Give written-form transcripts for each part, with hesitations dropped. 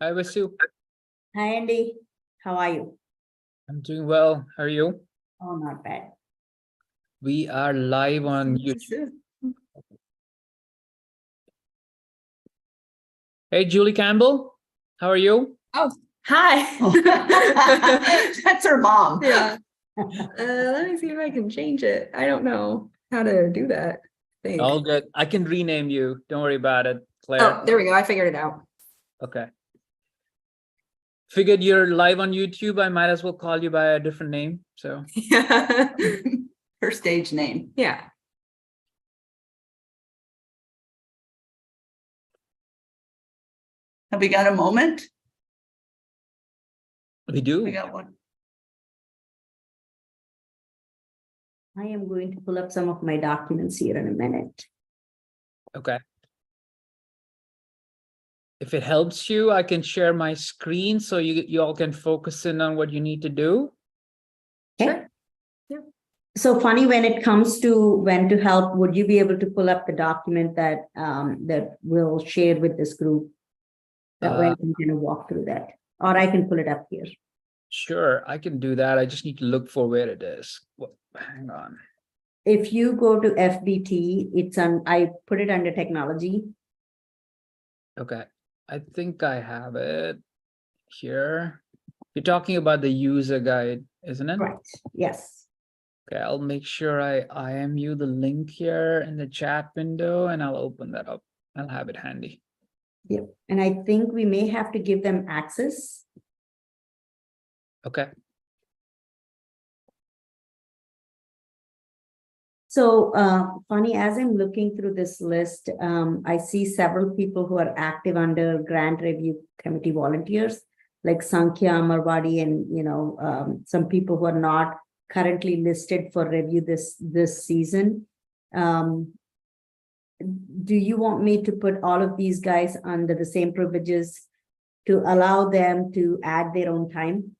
Hi, Vasu. Hi, Andy. How are you? I'm doing well. How are you? Oh, not bad. We are live on YouTube. Hey, Julie Campbell. How are you? Oh, hi. That's her mom. Yeah. Let me see if I can change it. I don't know how to do that. I think. All good. I can rename you. Don't worry about it, Claire. Oh, there we go. I figured it out. Okay. Figured you're live on YouTube. I might as well call you by a different name. So Yeah. Her stage name. Yeah. Have we got a moment? we do. We got one. I am going to pull up some of my documents here in a minute. Okay. If it helps you, I can share my screen so you all can focus in on what you need to do. Okay. So funny, when it comes to when to help, would you be able to pull up the document that that we'll share with this group? That way we can walk through that, or I can pull it up here. Sure, I can do that. I just need to look for where it is. Hang on. If you go to FBT, it's on, I put it under technology. Okay, I think I have it here. You're talking about the user guide, isn't it? Right. Yes. Okay, I'll make sure I IMU the link here in the chat window and I'll open that up. I'll have it handy. Yep. And I think we may have to give them access. Okay. So funny, as I'm looking through this list, I see several people who are active under grant review committee volunteers, like Sankhya Amarwadi, and some people who are not currently listed for review this season. Do you want me to put all of these guys under the same privileges to allow them to add their own time?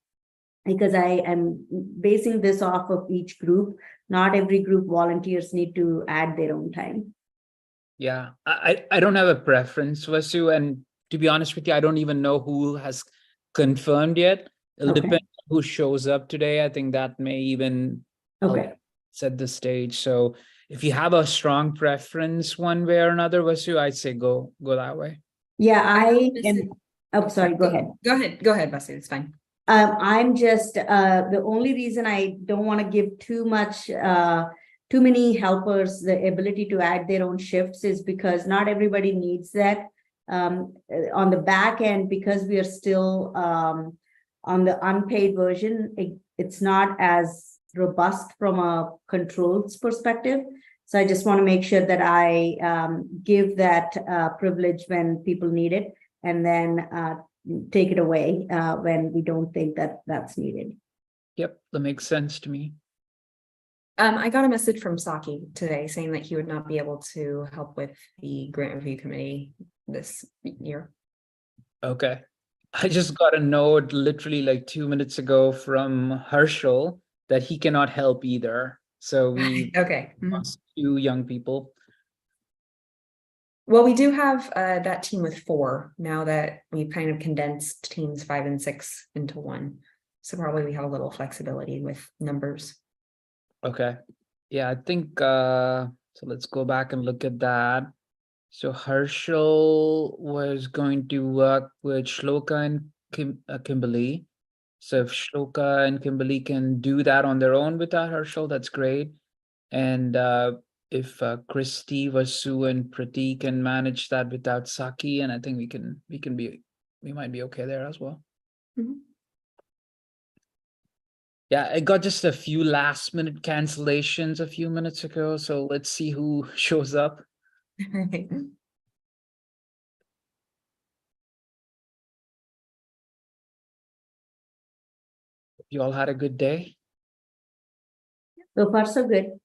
Because I am basing this off of each group. Not every group volunteers need to add their own time. Yeah, I don't have a preference, Vasu, and to be honest with you, I don't even know who has confirmed yet. It'll depend on who shows up today. I think that may even set the stage. So if you have a strong preference one way or another, Vasu, I'd say go that way. Yeah, I am. Oh, sorry, go ahead. Go ahead, Vasu. It's fine. I'm just the only reason I don't want to give too many helpers the ability to add their own shifts is because not everybody needs that. On the back end, because we are still on the unpaid version, it's not as robust from a controls perspective. So I just want to make sure that I give that privilege when people need it, and then take it away when we don't think that that's needed. Yep, that makes sense to me. I got a message from Saki today saying that he would not be able to help with the grant review committee this year. Okay. I just got a note literally like 2 minutes ago from Herschel that he cannot help either. So we lost 2 young people. Well, we do have that team with 4 now that we've kind of condensed teams 5 and 6 into 1. So probably we have a little flexibility with numbers. Okay. Yeah, I think so let's go back and look at that. So Herschel was going to work with Shloka and Kimberly. So if Shloka and Kimberly can do that on their own without Herschel, that's great. And if Christy, Vasu, and Prati can manage that without Saki, and I think we might be okay there as well. Yeah, I got just a few last minute cancellations a few minutes ago, so let's see who shows up. You all had a good day? So far, so good.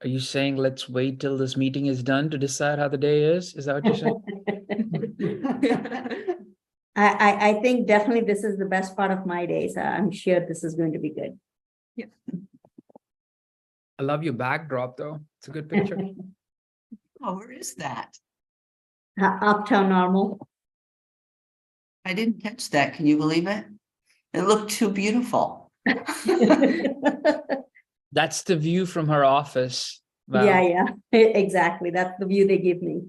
Are you saying let's wait till this meeting is done to decide how the day is? Is that what you're saying? I think definitely this is the best part of my day. So I'm sure this is going to be good. Yeah. I love your backdrop though. It's a good picture. Oh, where is that? Uptown Normal. I didn't catch that. Can you believe it? It looked too beautiful. That's the view from her office. Wow. Yeah, exactly. That's the view they give me.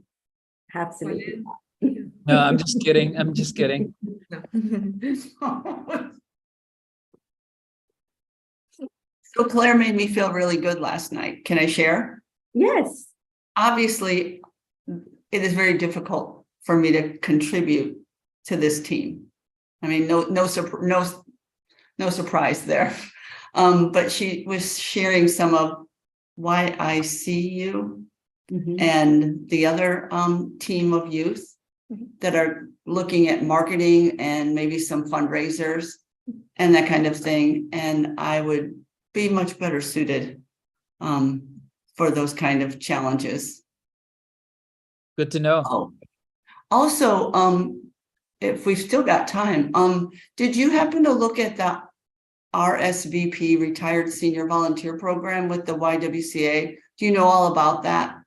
Absolutely. No, I'm just kidding. I'm just kidding. So Claire made me feel really good last night. Can I share? Yes. Obviously, it is very difficult for me to contribute to this team. I mean, no surprise there. But she was sharing some of why I see you Mhm. and the other team of youth that are looking at marketing and maybe some fundraisers and that kind of thing. And I would be much better suited for those kind of challenges. Good to know. Oh, also, if we've still got time, did you happen to look at the RSVP, Retired Senior Volunteer Program with the YWCA? Do you know all about that?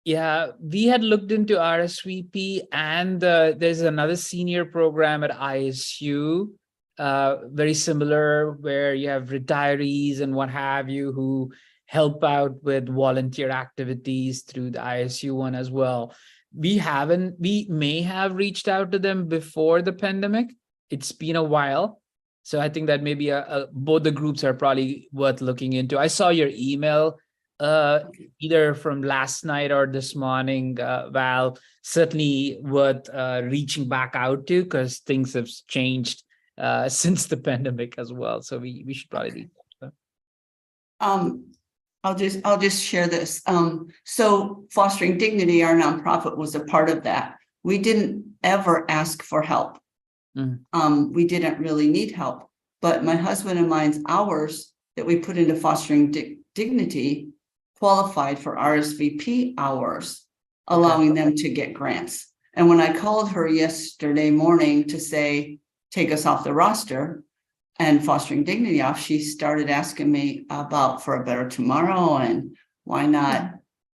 Yeah, we had looked into RSVP, and there's another senior program at ISU, very similar, where you have retirees and what have you who help out with volunteer activities through the ISU one as well. We may have reached out to them before the pandemic. It's been a while. So I think that maybe both the groups are probably worth looking into. I saw your email either from last night or this morning, Val. Certainly worth reaching back out to, because things have changed since the pandemic as well. So we should probably reach out to them. I'll just share this. So Fostering Dignity, our nonprofit, was a part of that. We didn't ever ask for help. We didn't really need help, but my husband and mine's hours that we put into Fostering Dignity qualified for RSVP hours, allowing them to get grants. And when I called her yesterday morning to say, take us off the roster and Fostering Dignity off, she started asking me about For a Better Tomorrow and why not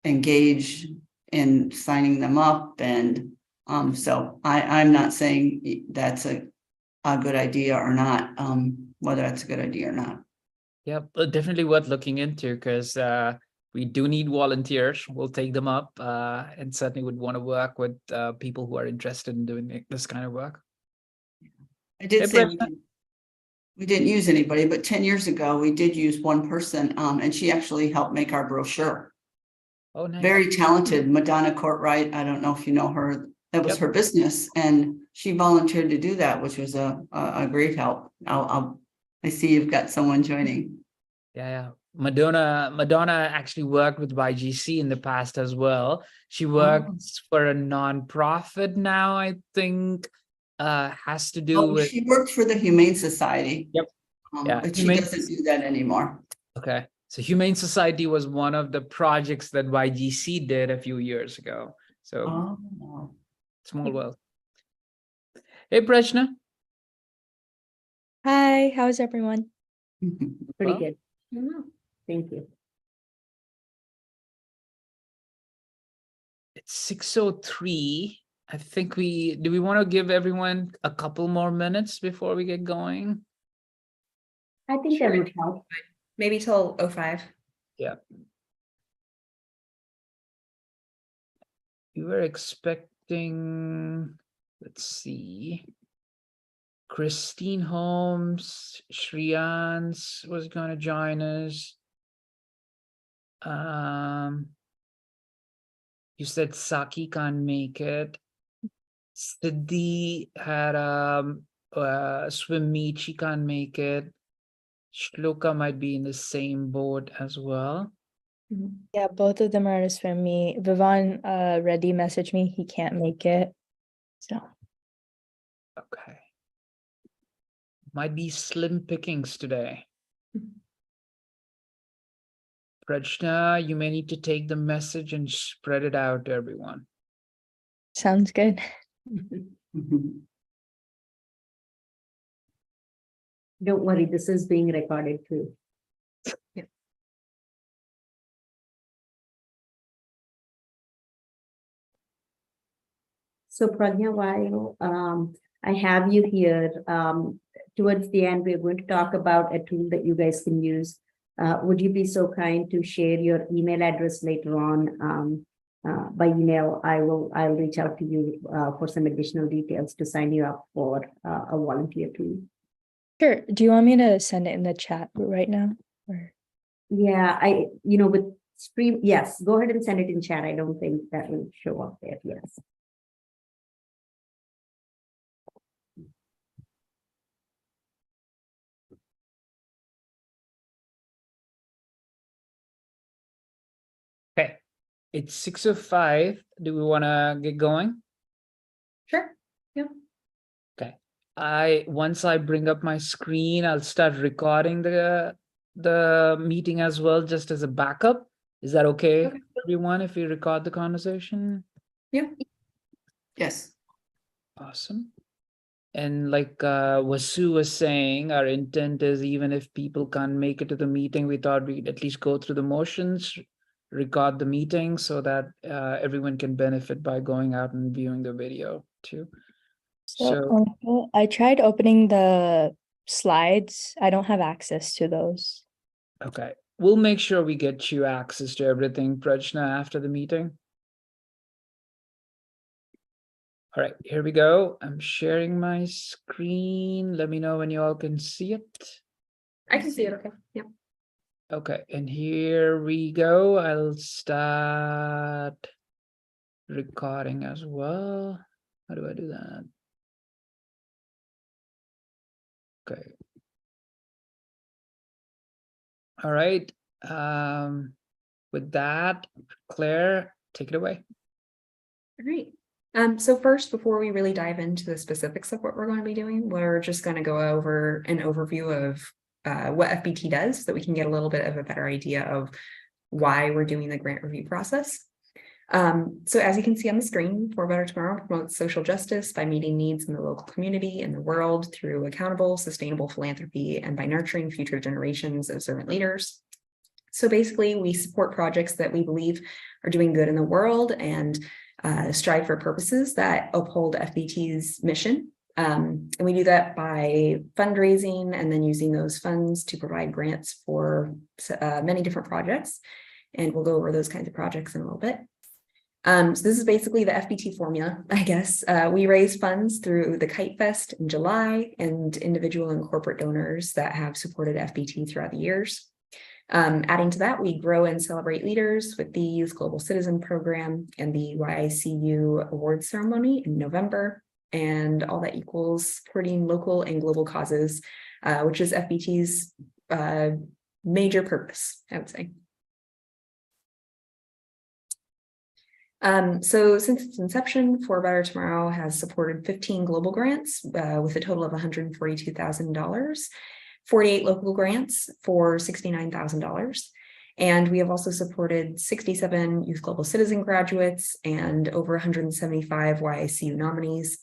engage in signing them up. And so I'm not saying that's a good idea or not, whether that's a good idea or not. Yeah, but definitely worth looking into, because we do need volunteers. We'll take them up, and certainly would want to work with people who are interested in doing this kind of work. I did Hey, say Brett. we didn't use anybody, but 10 years ago, we did use one person, and she actually helped make our brochure. Oh, nice. Very talented, Madonna Courtwright. I don't know if you know her. That was her business, and she volunteered to do that, which was a great help. I see you've got someone joining. Yeah. Madonna actually worked with YGC in the past as well. She works for a nonprofit now, I think, has to do with. She worked for the Humane Society. Yep. But she doesn't do that anymore. Okay. So Humane Society was one of the projects that YGC did a few years ago. So small world. Hey, Prashna. Hi, how's everyone? Pretty Well, good. Thank you. It's 6:03. I think do we want to give everyone a couple more minutes before we get going? I think that would help. Maybe till 05. Yeah. We were expecting, let's see, Christine Holmes, Shreyans was going to join us. You said Saki can't make it. Siddhi had swim meet, she can't make it. Shloka might be in the same boat as well. Yeah, both of them are to swim meet. Vivan Reddy messaged me, he can't make it. So Okay. Might be slim pickings today. Prajna, you may need to take the message and spread it out to everyone. sounds good. Don't worry, this is being recorded too. So Pragya, while I have you here, towards the end, we're going to talk about a tool that you guys can use. Would you be so kind to share your email address later on? By email, I'll reach out to you for some additional details to sign you up for a volunteer tool. Sure. Do you want me to send it in the chat right now? Or Yeah, with stream, yes, go ahead and send it in chat. I don't think that will show up there. Yes. Okay, it's 6:05. Do we want to get going? Sure. Once I bring up my screen, I'll start recording the meeting as well, just as a backup. Is that okay, Okay. everyone, if we record the conversation? Yes. Awesome. And like Vasu was saying, our intent is even if people can't make it to the meeting, we thought we'd at least go through the motions, record the meeting so that everyone can benefit by going out and viewing the video too. so I tried opening the slides. I don't have access to those. Okay, we'll make sure we get you access to everything, Prajna, after the meeting. All right, here we go. I'm sharing my screen. Let me know when you all can see it. I can see it. Okay. Yeah. Okay, and here we go. I'll start recording as well. How do I do that? Okay. All right. With that, Claire, take it away. All right. So first, before we really dive into the specifics of what we're going to be doing, we're just going to go over an overview of what FBT does so that we can get a little bit of a better idea of why we're doing the grant review process. So as you can see on the screen, For Better Tomorrow promotes social justice by meeting needs in the local community and the world through accountable, sustainable philanthropy and by nurturing future generations of servant leaders. So basically, we support projects that we believe are doing good in the world and strive for purposes that uphold FBT's mission. And we do that by fundraising and then using those funds to provide grants for many different projects. And we'll go over those kinds of projects in a little bit. So this is basically the FBT formula, I guess. We raise funds through the Kite Fest in July and individual and corporate donors that have supported FBT throughout the years. Adding to that, we grow and celebrate leaders with the Youth Global Citizen Program and the YICU Awards Ceremony in November, and all that equals supporting local and global causes, which is FBT's major purpose, I would say. So since its inception, For Better Tomorrow has supported 15 global grants with a total of $142,000. 48 local grants for $69,000. And we have also supported 67 Youth Global Citizen graduates and over 175 YICU nominees.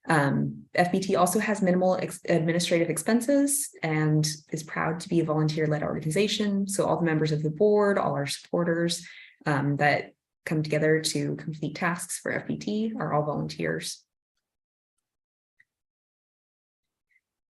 FBT also has minimal administrative expenses and is proud to be a volunteer-led organization. So all the members of the board, all our supporters that come together to complete tasks for FBT are all volunteers.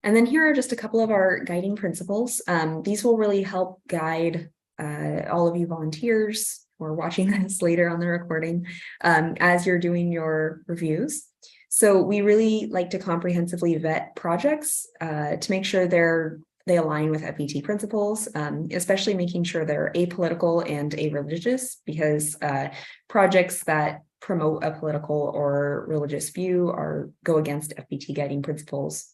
And then here are just a couple of our guiding principles. These will really help guide all of you volunteers who are watching this later on the recording as you're doing your reviews. So we really like to comprehensively vet projects to make sure they align with FBT principles, especially making sure they're apolitical and areligious, because projects that promote a political or religious view go against FBT guiding principles.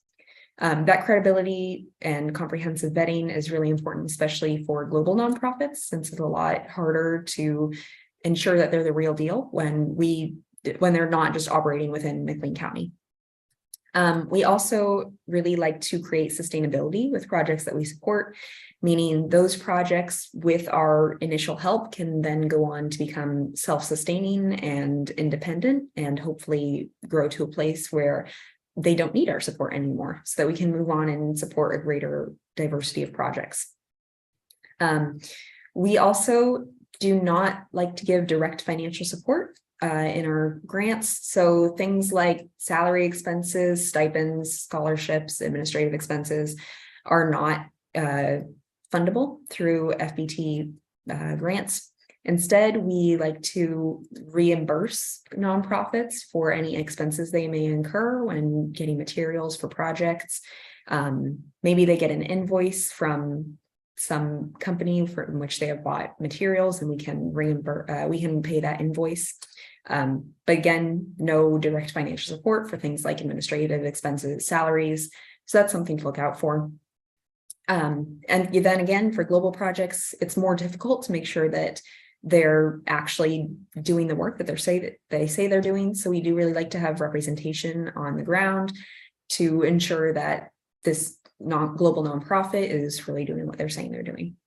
That credibility and comprehensive vetting is really important, especially for global nonprofits, since it's a lot harder to ensure that they're the real deal when they're not just operating within McLean County. We also really like to create sustainability with projects that we support, meaning those projects with our initial help can then go on to become self-sustaining and independent and hopefully grow to a place where they don't need our support anymore, so that we can move on and support a greater diversity of projects. We also do not like to give direct financial support. in our grants. So things like salary expenses, stipends, scholarships, administrative expenses are not fundable through FBT grants. Instead, we like to reimburse nonprofits for any expenses they may incur when getting materials for projects. Maybe they get an invoice from some company from which they have bought materials, and we can reimburse, we can pay that invoice. But again, no direct financial support for things like administrative expenses, salaries. So that's something to look out for. And then again, for global projects, it's more difficult to make sure that they're actually doing the work that they say they're doing. So we do really like to have representation on the ground to ensure that this global nonprofit is really doing what they're saying they're doing.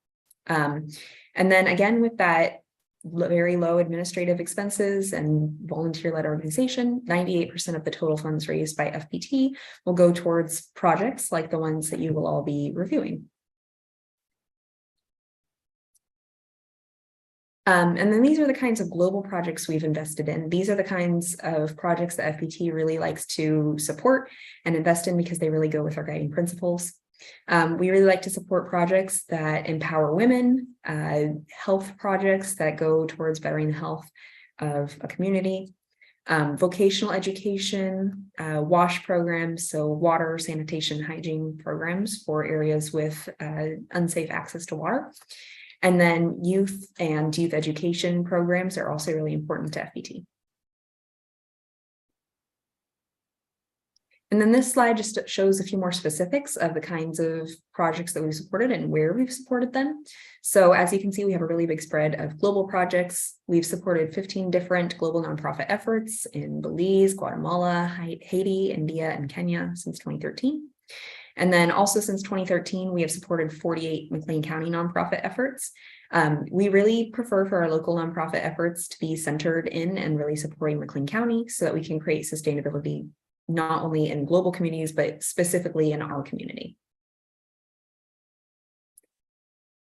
And then again, with that very low administrative expenses and volunteer-led organization, 98% of the total funds raised by FBT will go towards projects like the ones that you will all be reviewing. And then these are the kinds of global projects we've invested in. These are the kinds of projects that FBT really likes to support and invest in because they really go with our guiding principles. We really like to support projects that empower women, health projects that go towards bettering the health of a community, vocational education, WASH programs, so water, sanitation, hygiene programs for areas with unsafe access to water. And then youth and youth education programs are also really important to FBT. And then this slide just shows a few more specifics of the kinds of projects that we've supported and where we've supported them. So as you can see, we have a really big spread of global projects. We've supported 15 different global nonprofit efforts in Belize, Guatemala, Haiti, India, and Kenya since 2013. And then also since 2013, we have supported 48 McLean County nonprofit efforts. We really prefer for our local nonprofit efforts to be centered in and really supporting McLean County so that we can create sustainability not only in global communities, but specifically in our community.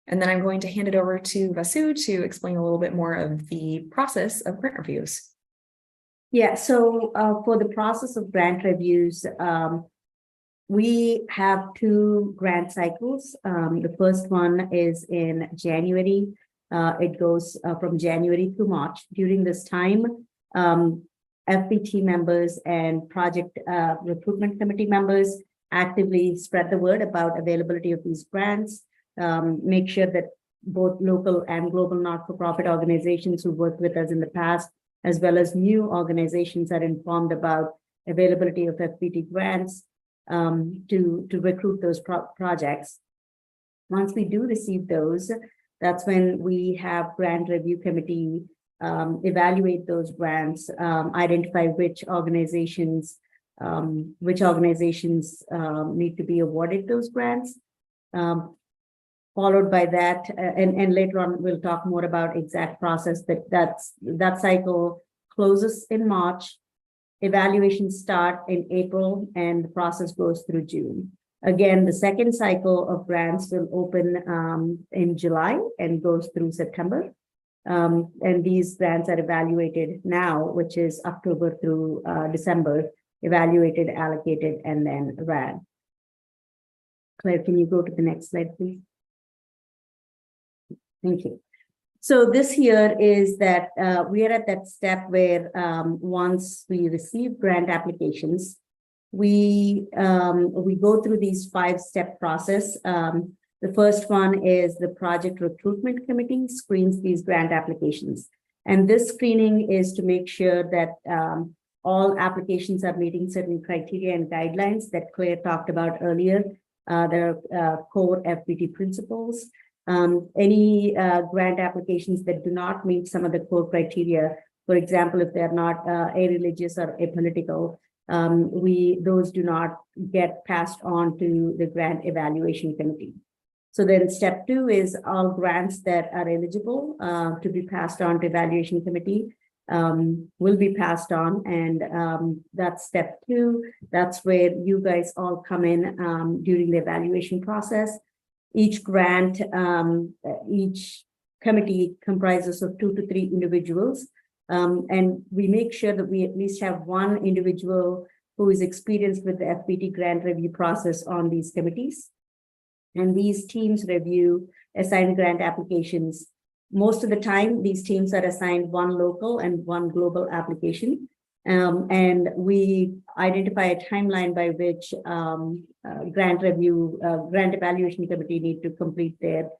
And then I'm going to hand it over to Vasu to explain a little bit more of the process of grant reviews. Yeah, so for the process of grant reviews, we have 2 grant cycles. The first one is in January. It goes from January to March. During this time, FBT members and project recruitment committee members actively spread the word about availability of these grants, make sure that both local and global not-for-profit organizations who worked with us in the past, as well as new organizations, are informed about availability of FBT grants to recruit those projects. Once we do receive those, that's when we have grant review committee evaluate those grants, identify which organizations need to be awarded those grants. Followed by that, and later on we'll talk more about exact process, that cycle closes in March. Evaluations start in April and the process goes through June. Again, the second cycle of grants will open in July and goes through September. And these grants are evaluated now, which is October through December, evaluated, allocated, and then RAD. Claire, can you go to the next slide, please? Thank you. So this here is that we are at that step where once we receive grant applications, we go through these 5-step process. The first one is the project recruitment committee screens these grant applications. And this screening is to make sure that all applications are meeting certain criteria and guidelines that Claire talked about earlier. There are core FBT principles. Any grant applications that do not meet some of the core criteria, for example, if they're not a-religious or apolitical, those do not get passed on to the grant evaluation committee. So then step 2 is all grants that are eligible to be passed on to evaluation committee will be passed on. And that's step 2. That's where you guys all come in during the evaluation process. Each grant, each committee comprises of 2 to 3 individuals And we make sure that we at least have one individual who is experienced with the FPT grant review process on these committees. And these teams review assigned grant applications. Most of the time, these teams are assigned one local and one global application. And we identify a timeline by which grant evaluation committee need to complete their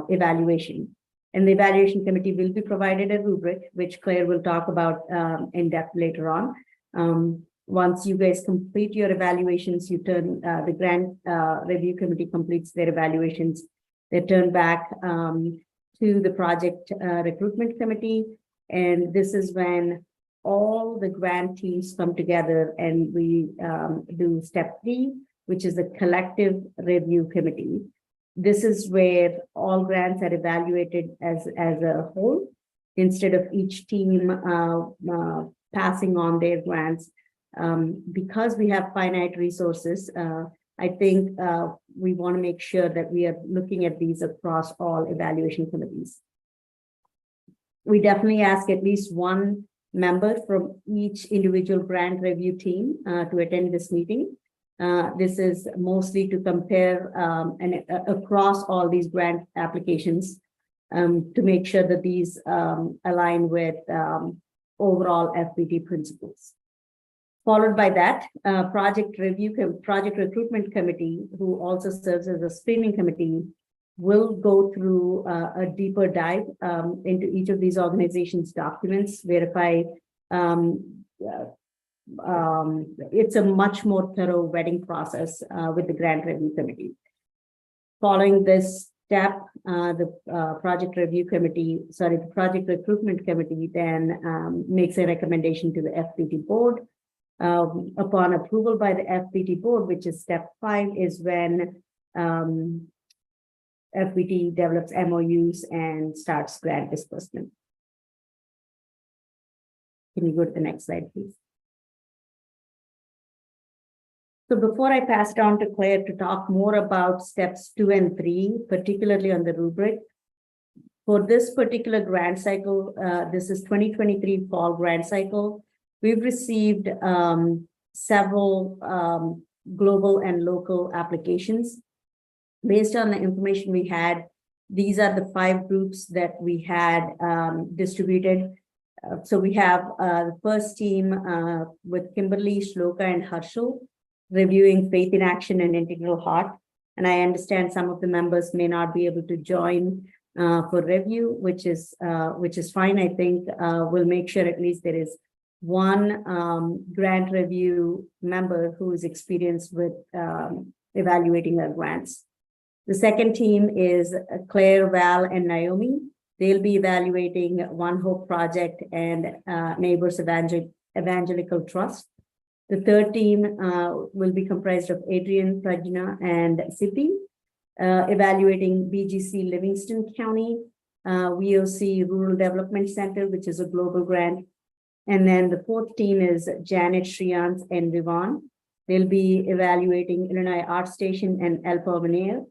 evaluation. And the evaluation committee will be provided a rubric, which Claire will talk about in depth later on. Once you guys complete your evaluations, you turn the grant review committee completes their evaluations. They turn back to the project recruitment committee. And this is when all the grant teams come together and we do step 3, which is the collective review committee. This is where all grants are evaluated as a whole, instead of each team passing on their grants. Because we have finite resources, I think we want to make sure that we are looking at these across all evaluation committees. We definitely ask at least one member from each individual grant review team to attend this meeting. This is mostly to compare across all these grant applications to make sure that these align with overall FPT principles. Followed by that, project recruitment committee, who also serves as a screening committee, will go through a deeper dive into each of these organizations' documents, verify. It's a much more thorough vetting process with the grant review committee. Following this step, the project recruitment committee then makes a recommendation to the FPT board. Upon approval by the FPT board, which is step 5, is when FPT develops MOUs and starts grant disbursement. Can you go to the next slide, please? So before I pass it on to Claire to talk more about steps 2 and 3, particularly on the rubric, for this particular grant cycle, this is 2023 fall grant cycle, we've received several global and local applications. Based on the information we had, these are the 5 groups that we had distributed. So we have the first team with Kimberly, Shloka, and Harshal, reviewing Faith in Action and Integral Heart. And I understand some of the members may not be able to join for review, which is fine. I think we'll make sure at least there is one grant review member who is experienced with evaluating our grants. The second team is Claire, Val, and Naomi. They'll be evaluating One Hope Project and Neighbors Evangelical Trust. The third team will be comprised of Adrian, Prajna, and Sippy, evaluating BGC Livingston County, VOC Rural Development Center, which is a global grant. And then the fourth team is Janet, Shriyans, and Vivon. They'll be evaluating Illinois Art Station and El Porvenir.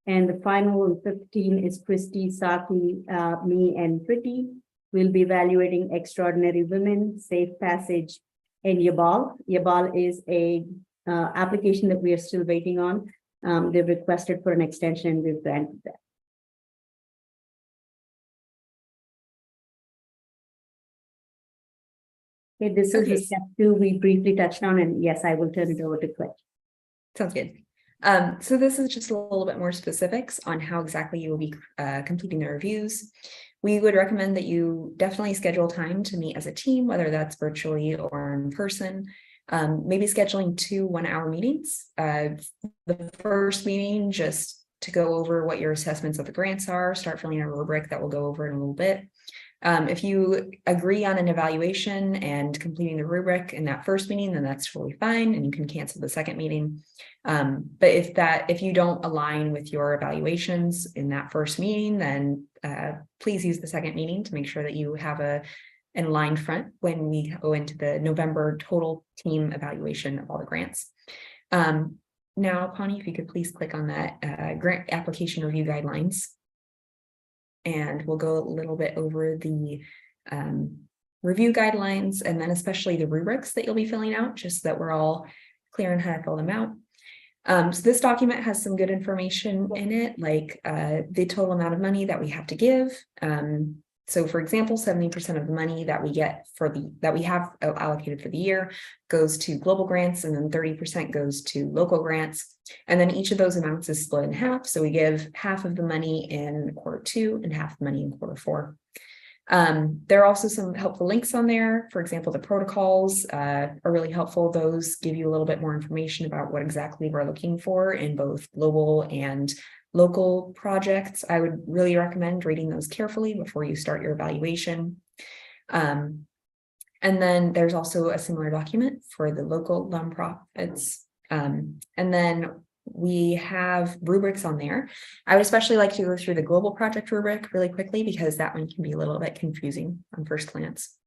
And the final and fifth team is Christy, Saki, me, and Pretty. We'll be evaluating Extraordinary Women, Safe Passage, and Yabal. Yabal is a application that we are still waiting on. They've requested for an extension and we've granted that. Okay, this is the step 2 we briefly touched on, and yes, I will turn it over to Claire. Sounds good. So this is just a little bit more specifics on how exactly you will be completing the reviews. We would recommend that you definitely schedule time to meet as a team, whether that's virtually or in person. Maybe scheduling 2 one-hour meetings. The first meeting, just to go over what your assessments of the grants are, start filling out a rubric that we'll go over in a little bit. If you agree on an evaluation and completing the rubric in that first meeting, then that's totally fine, and you can cancel the second meeting. But if you don't align with your evaluations in that first meeting, then please use the second meeting to make sure that you have an aligned front when we go into the November total team evaluation of all the grants. Now, Connie, if you could please click on that grant application review guidelines. and we'll go a little bit over the review guidelines, and then especially the rubrics that you'll be filling out, just so that we're all clear on how to fill them out. So this document has some good information in it, like the total amount of money that we have to give. So for example, 70% of the money that we get that we have allocated for the year goes to global grants, and then 30% goes to local grants. And then each of those amounts is split in half. So we give half of the money in Q2 and half the money in Q4. There are also some helpful links on there. For example, the protocols are really helpful. Those give you a little bit more information about what exactly we're looking for in both global and local projects. I would really recommend reading those carefully before you start your evaluation. And then there's also a similar document for the local nonprofits. And then we have rubrics on there. I would especially like to go through the global project rubric really quickly, because that one can be a little bit confusing on first glance.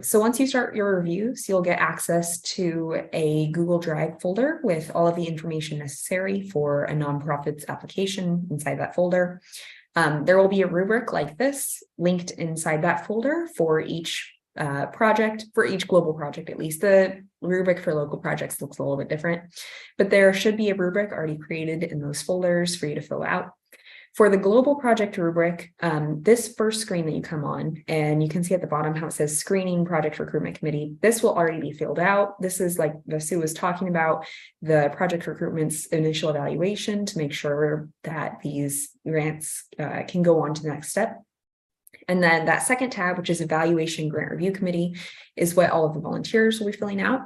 So once you start your reviews, you'll get access to a Google Drive folder with all of the information necessary for a nonprofit's application inside that folder. There will be a rubric like this linked inside that folder for each project, for each global project. At least the rubric for local projects looks a little bit different, but there should be a rubric already created in those folders for you to fill out. For the global project rubric, this first screen that you come on, and you can see at the bottom how it says Screening Project Recruitment Committee, this will already be filled out. This is, like Vasu was talking about, the project recruitment's initial evaluation to make sure that these grants can go on to the next step. And then that second tab, which is Evaluation Grant Review Committee, is what all of the volunteers will be filling out.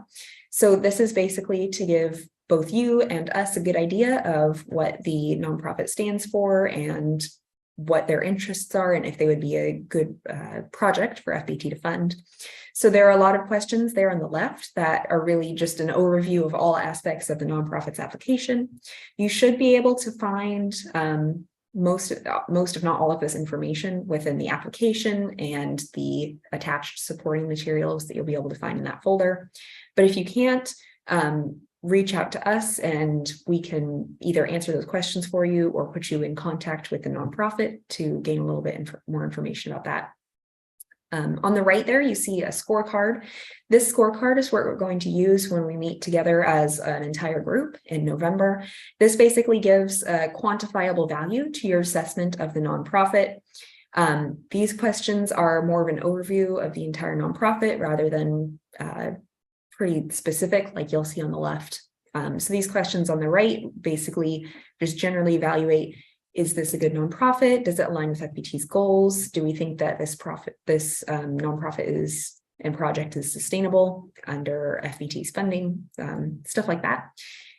So this is basically to give both you and us a good idea of what the nonprofit stands for and what their interests are, and if they would be a good project for FBT to fund. So there are a lot of questions there on the left that are really just an overview of all aspects of the nonprofit's application. You should be able to find most if not all of this information within the application and the attached supporting materials that you'll be able to find in that folder. But if you can't, reach out to us and we can either answer those questions for you or put you in contact with the nonprofit to gain a little bit more information about that. On the right there, you see a scorecard. This scorecard is what we're going to use when we meet together as an entire group in November. This basically gives a quantifiable value to your assessment of the nonprofit. These questions are more of an overview of the entire nonprofit rather than pretty specific, like you'll see on the left. So these questions on the right basically just generally evaluate, is this a good nonprofit? Does it align with FBT's goals? Do we think that this nonprofit is and project is sustainable under FBT's funding? Stuff like that.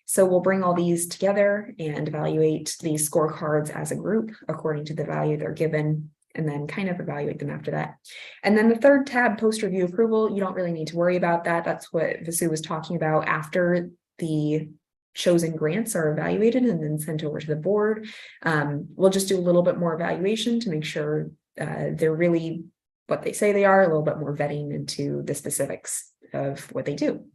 So we'll bring all these together and evaluate these scorecards as a group according to the value they're given, and then kind of evaluate them after that. And then the third tab, post-review approval, you don't really need to worry about that. That's what Vasu was talking about. After the chosen grants are evaluated and then sent over to the board, we'll just do a little bit more evaluation to make sure they're really what they say they are, a little bit more vetting into the specifics of what they do.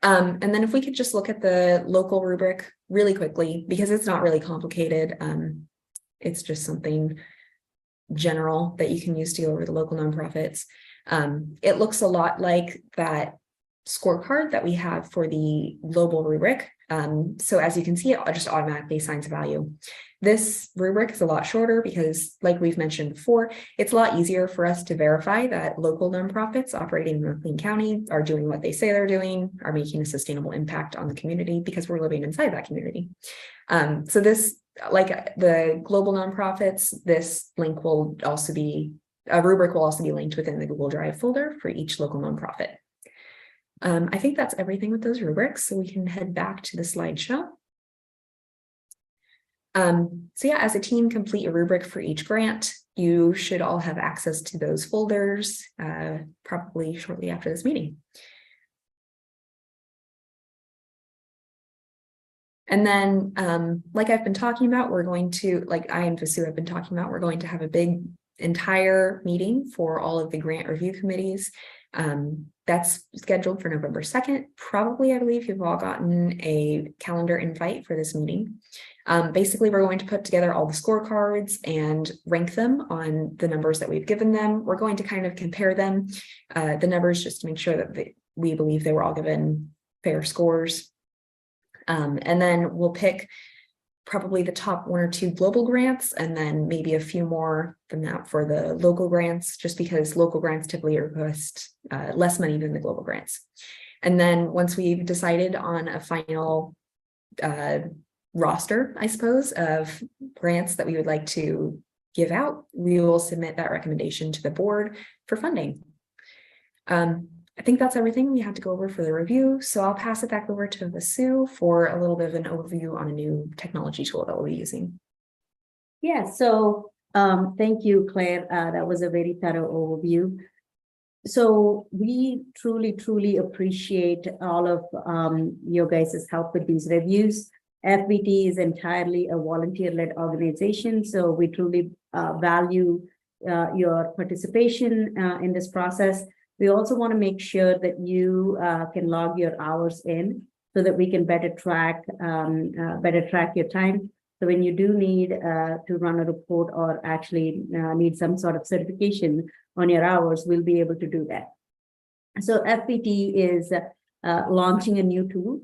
And then if we could just look at the local rubric really quickly, because it's not really complicated. It's just something general that you can use to go over the local nonprofits. It looks a lot like that scorecard that we have for the global rubric. So as you can see, it just automatically assigns a value. This rubric is a lot shorter because, like we've mentioned before, it's a lot easier for us to verify that local nonprofits operating in McLean County are doing what they say they're doing, are making a sustainable impact on the community because we're living inside that community. So this, like the global nonprofits, this link will also be, a rubric will also be linked within the Google Drive folder for each local nonprofit. I think that's everything with those rubrics, so we can head back to the slideshow. So yeah, as a team, complete a rubric for each grant. You should all have access to those folders probably shortly after this meeting. And then, like I've been talking about, we're going to, like I and Vasu have been talking about, we're going to have a big entire meeting for all of the grant review committees. That's scheduled for November 2nd. Probably, I believe you've all gotten a calendar invite for this meeting. Basically, we're going to put together all the scorecards and rank them on the numbers that we've given them. We're going to kind of compare them, the numbers, just to make sure that we believe they were all given fair scores. And then we'll pick probably the top 1 or 2 global grants, and then maybe a few more than that for the local grants, just because local grants typically request less money than the global grants. And then once we've decided on a final roster, I suppose, of grants that we would like to give out, we will submit that recommendation to the board for funding. I think that's everything we have to go over for the review. So I'll pass it back over to Vasu for a little bit of an overview on a new technology tool that we'll be using. Yeah, so thank you, Claire. That was a very thorough overview. So we truly appreciate all of your guys' help with these reviews. FBT is entirely a volunteer-led organization, so we truly value your participation in this process. We also want to make sure that you can log your hours in so that we can better track your time. So when you do need to run a report or actually need some sort of certification on your hours, we'll be able to do that. So FPT is launching a new tool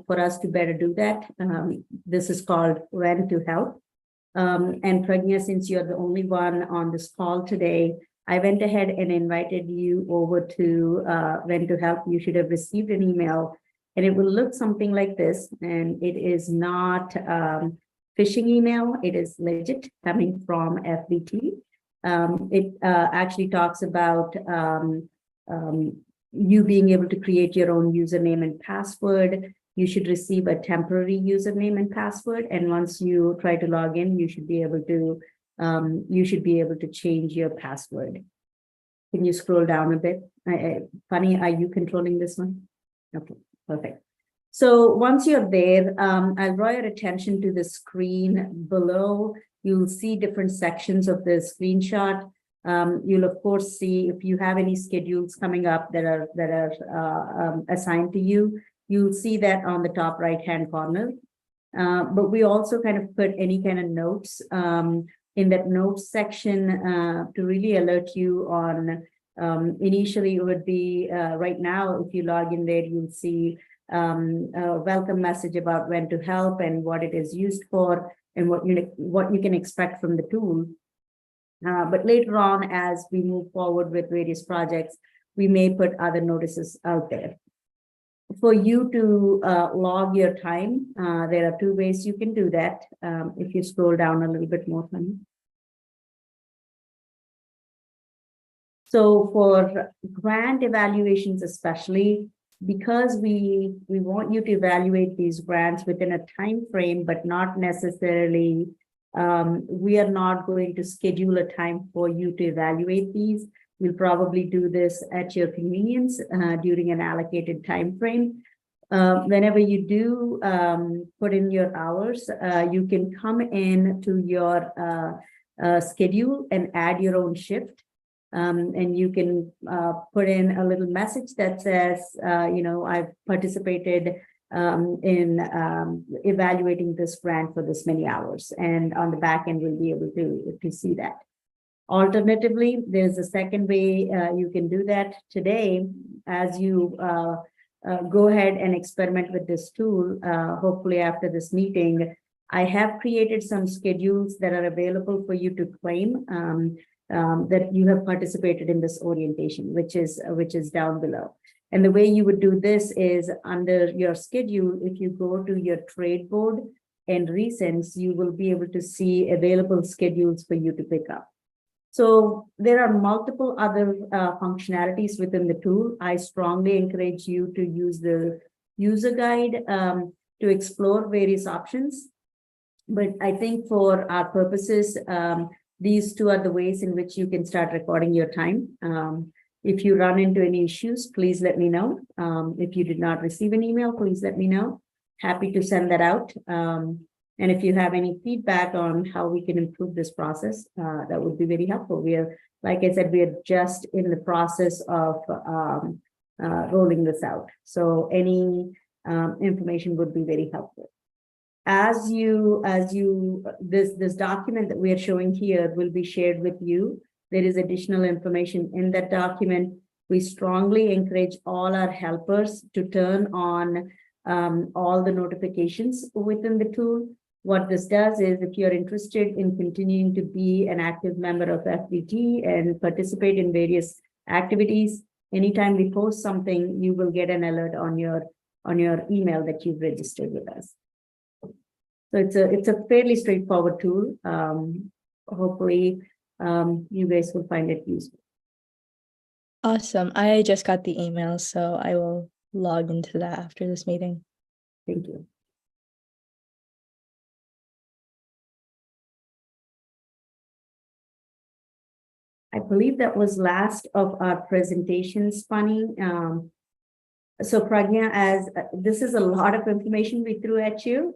for us to better do that. This is called When to Help. And Pragya, since you're the only one on this call today, I went ahead and invited you over to When to Help. You should have received an email, and it will look something like this. And it is not phishing email. It is legit coming from FBT. It actually talks about you being able to create your own username and password. You should receive a temporary username and password. And once you try to log in, you should be able to change your password. Can you scroll down a bit? Funny, are you controlling this one? Okay, perfect. So once you're there, I'll draw your attention to the screen below. You'll see different sections of the screenshot. You'll of course see if you have any schedules coming up that are assigned to you. You'll see that on the top right-hand corner. But we also kind of put any kind of notes in that notes section to really alert you on. Initially, it would be right now. If you log in there, you'll see a welcome message about When to Help and what it is used for and what you can expect from the tool. But later on, as we move forward with various projects, we may put other notices out there. For you to log your time, there are 2 ways you can do that. If you scroll down a little bit more, honey. So for grant evaluations, especially, because we want you to evaluate these grants within a time frame, but not necessarily, we are not going to schedule a time for you to evaluate these. We'll probably do this at your convenience during an allocated time frame. Whenever you do put in your hours, you can come in to your schedule and add your own shift. And you can put in a little message that says, I've participated in evaluating this grant for this many hours. And on the back end, we'll be able to see that. Alternatively, there's a second way you can do that today. As you go ahead and experiment with this tool, hopefully after this meeting, I have created some schedules that are available for you to claim that you have participated in this orientation, which is down below. And the way you would do this is under your schedule. If you go to your trade board and recents, you will be able to see available schedules for you to pick up. So there are multiple other functionalities within the tool. I strongly encourage you to use the user guide to explore various options. But I think for our purposes, these 2 are the ways in which you can start recording your time. If you run into any issues, please let me know. If you did not receive an email, please let me know. Happy to send that out. And if you have any feedback on how we can improve this process, that would be very helpful. Like I said, we are just in the process of rolling this out. So any information would be very helpful. This document that we are showing here will be shared with you. There is additional information in that document. We strongly encourage all our helpers to turn on all the notifications within the tool. What this does is, if you're interested in continuing to be an active member of FBT and participate in various activities, anytime we post something, you will get an alert on your email that you've registered with us. So it's a fairly straightforward tool. Hopefully, you guys will find it useful. Awesome. I just got the email, so I will log into that after this meeting. Thank you. I believe that was last of our presentations, Funny. So Pragya, as this is a lot of information we threw at you.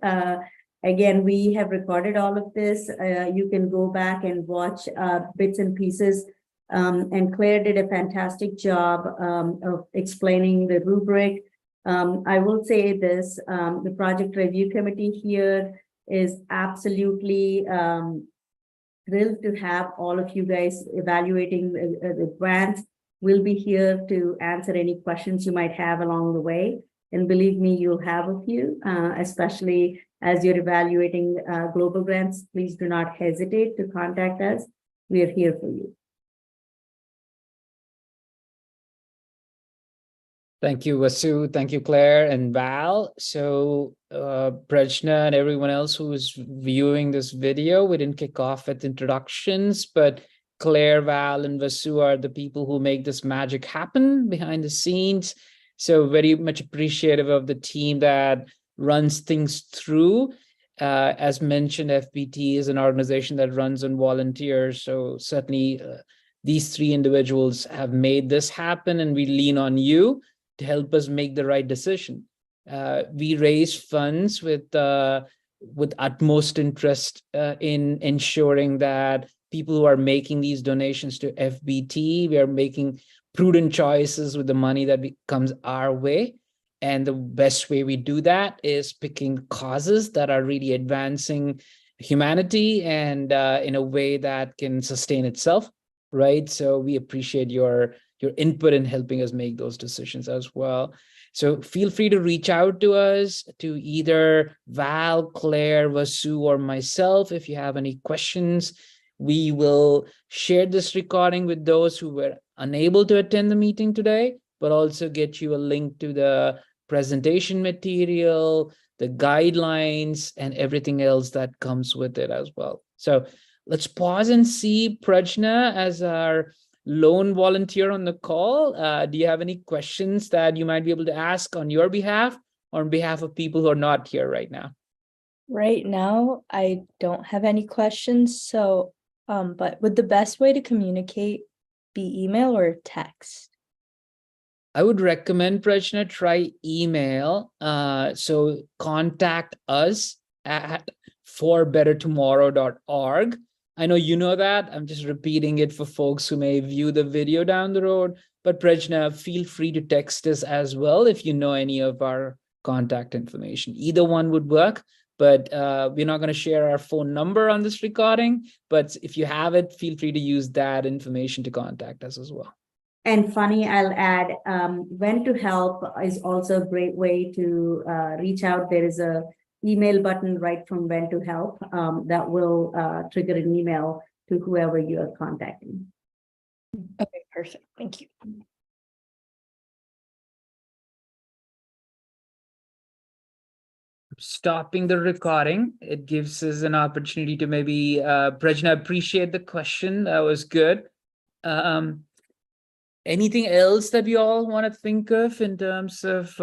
Again, we have recorded all of this. You can go back and watch bits and pieces. And Claire did a fantastic job of explaining the rubric. I will say this, the project review committee here is absolutely thrilled to have all of you guys evaluating the grants. We'll be here to answer any questions you might have along the way. And believe me, you'll have a few, especially as you're evaluating global grants. Please do not hesitate to contact us. We are here for you. Thank you, Vasu. Thank you, Claire and Val. So Prajna and everyone else who is viewing this video, we didn't kick off with introductions, but Claire, Val, and Vasu are the people who make this magic happen behind the scenes. So very much appreciative of the team that runs things through. As mentioned, FBT is an organization that runs on volunteers. So certainly these three individuals have made this happen, and we lean on you to help us make the right decision. We raise funds with utmost interest in ensuring that people who are making these donations to FBT, we are making prudent choices with the money that comes our way. And the best way we do that is picking causes that are really advancing humanity and in a way that can sustain itself, right? So we appreciate your input in helping us make those decisions as well. So feel free to reach out to us, to either Val, Claire, Vasu, or myself if you have any questions. We will share this recording with those who were unable to attend the meeting today, but also get you a link to the presentation material, the guidelines, and everything else that comes with it as well. So let's pause and see Prajna as our lone volunteer on the call. Do you have any questions that you might be able to ask on your behalf or on behalf of people who are not here right now? Right now, I don't have any questions. So, but would the best way to communicate be email or text? I would recommend, Prajna, try email. So contact us at forbettertomorrow.org. I know you know that. I'm just repeating it for folks who may view the video down the road. But Prajna, feel free to text us as well if you know any of our contact information. Either one would work, but we're not going to share our phone number on this recording. But if you have it, feel free to use that information to contact us as well. And funny, I'll add, when to help is also a great way to reach out. There is a email button right from when to help that will trigger an email to whoever you are contacting. Okay, perfect. Thank you. Stopping the recording, it gives us an opportunity to maybe, Prajna, appreciate the question. That was good. Anything else that we all want to think of in terms of